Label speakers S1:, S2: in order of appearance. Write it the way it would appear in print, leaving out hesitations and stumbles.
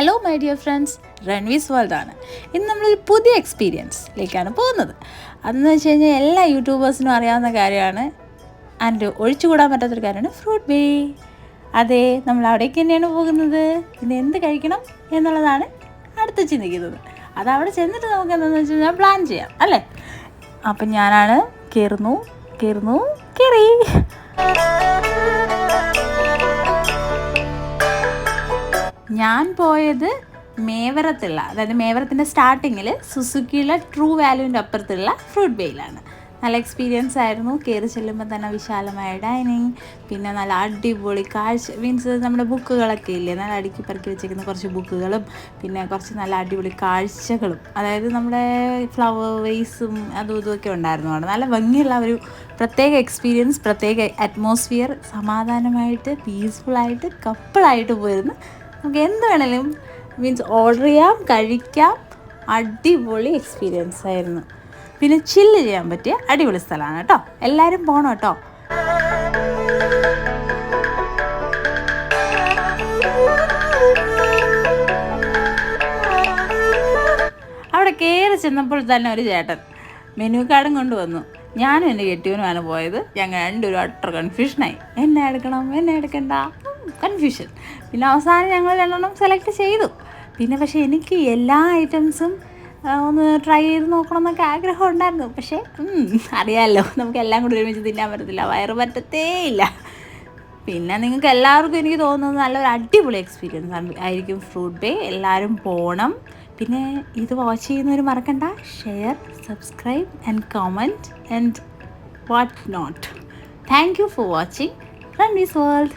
S1: Hello my dear friends, റൺവീസ് world ആണ്. ഇന്ന് നമ്മളൊരു പുതിയ എക്സ്പീരിയൻസിലേക്കാണ് പോകുന്നത്. അതെന്ന് വെച്ച് കഴിഞ്ഞാൽ എല്ലാ യൂട്യൂബേഴ്സിനും അറിയാവുന്ന കാര്യമാണ്, ആൻഡ് ഒഴിച്ചുകൂടാൻ പറ്റാത്തൊരു കാര്യമാണ് ഫ്രൂട്ട് ബേ. അതെ, നമ്മൾ അവിടേക്ക് തന്നെയാണ് പോകുന്നത്. പിന്നെ എന്ത് കഴിക്കണം എന്നുള്ളതാണ് അടുത്ത് ചിന്തിക്കുന്നത്. അതവിടെ ചെന്നിട്ട് നമുക്ക് എന്താണെന്ന് വെച്ച് കഴിഞ്ഞാൽ പ്ലാൻ ചെയ്യാം, അല്ലേ? അപ്പം ഞാനാണ് കയറി. ഞാൻ പോയത് മേവറത്തുള്ള, അതായത് മേവറത്തിൻ്റെ സ്റ്റാർട്ടിങ്ങിൽ സുസുക്കിയിലെ ട്രൂ വാല്യൂവിൻ്റെ അപ്പുറത്തുള്ള ഫ്രൂട്ട് ബേയിലാണ്. നല്ല എക്സ്പീരിയൻസ് ആയിരുന്നു. കയറി ചെല്ലുമ്പോൾ തന്നെ വിശാലമായ ഡൈനിങ്, പിന്നെ നല്ല അടിപൊളി കാഴ്ച, മീൻസ് നമ്മുടെ ബുക്കുകളൊക്കെ ഇല്ലേ, നല്ല അടുക്കി പറക്കി വെച്ചിരിക്കുന്ന കുറച്ച് ബുക്കുകളും, പിന്നെ കുറച്ച് നല്ല അടിപൊളി കാഴ്ചകളും, അതായത് നമ്മുടെ ഫ്ലവർ വേസും അതും ഇതുമൊക്കെ ഉണ്ടായിരുന്നു. അവിടെ നല്ല ഭംഗിയുള്ള ഒരു പ്രത്യേക എക്സ്പീരിയൻസ്, പ്രത്യേക അറ്റ്മോസ്ഫിയർ, സമാധാനമായിട്ട് പീസ്ഫുള്ളായിട്ട് കപ്പിളായിട്ട് പോയിരുന്നു. നമുക്ക് എന്ത് വേണമെങ്കിലും മീൻസ് ഓർഡർ ചെയ്യാം, കഴിക്കാം. അടിപൊളി എക്സ്പീരിയൻസ് ആയിരുന്നു. പിന്നെ ചില്ല് ചെയ്യാൻ പറ്റിയ അടിപൊളി സ്ഥലമാണ് കേട്ടോ. എല്ലാവരും പോകണം കേട്ടോ. അവിടെ കയറി ചെന്നപ്പോൾ തന്നെ ഒരു ചേട്ടൻ മെനു കാർഡും കൊണ്ടുവന്നു. ഞാനും എൻ്റെ കെട്ടിയവനുമാണ് പോയത്. ഞങ്ങൾ രണ്ടുപേരും അട്ടർ കൺഫ്യൂഷനായി, എന്നെ എടുക്കണ്ട, കൺഫ്യൂഷൻ. പിന്നെ അവസാനം ഞങ്ങൾ രണ്ടെണ്ണം സെലക്ട് ചെയ്തു. പിന്നെ പക്ഷേ എനിക്ക് എല്ലാ ഐറ്റംസും ഒന്ന് ട്രൈ ചെയ്ത് നോക്കണം എന്നൊക്കെ ആഗ്രഹം ഉണ്ടായിരുന്നു. പക്ഷേ അറിയാമല്ലോ, നമുക്ക് എല്ലാം കൂടി ഒരുമിച്ച് തിന്നാൻ പറ്റത്തില്ല, വയറ് പറ്റത്തേയില്ല. പിന്നെ നിങ്ങൾക്ക് എല്ലാവർക്കും എനിക്ക് തോന്നുന്നത് നല്ലൊരു അടിപൊളി എക്സ്പീരിയൻസ് ആയിരിക്കും ഫ്രൂട്ട് ബേ. എല്ലാവരും പോകണം. പിന്നെ ഇത് വാച്ച് ചെയ്യുന്നവർ മറക്കണ്ട, share, subscribe and comment and what not. Thank you for watching റൺവീസ് വേൾഡ്.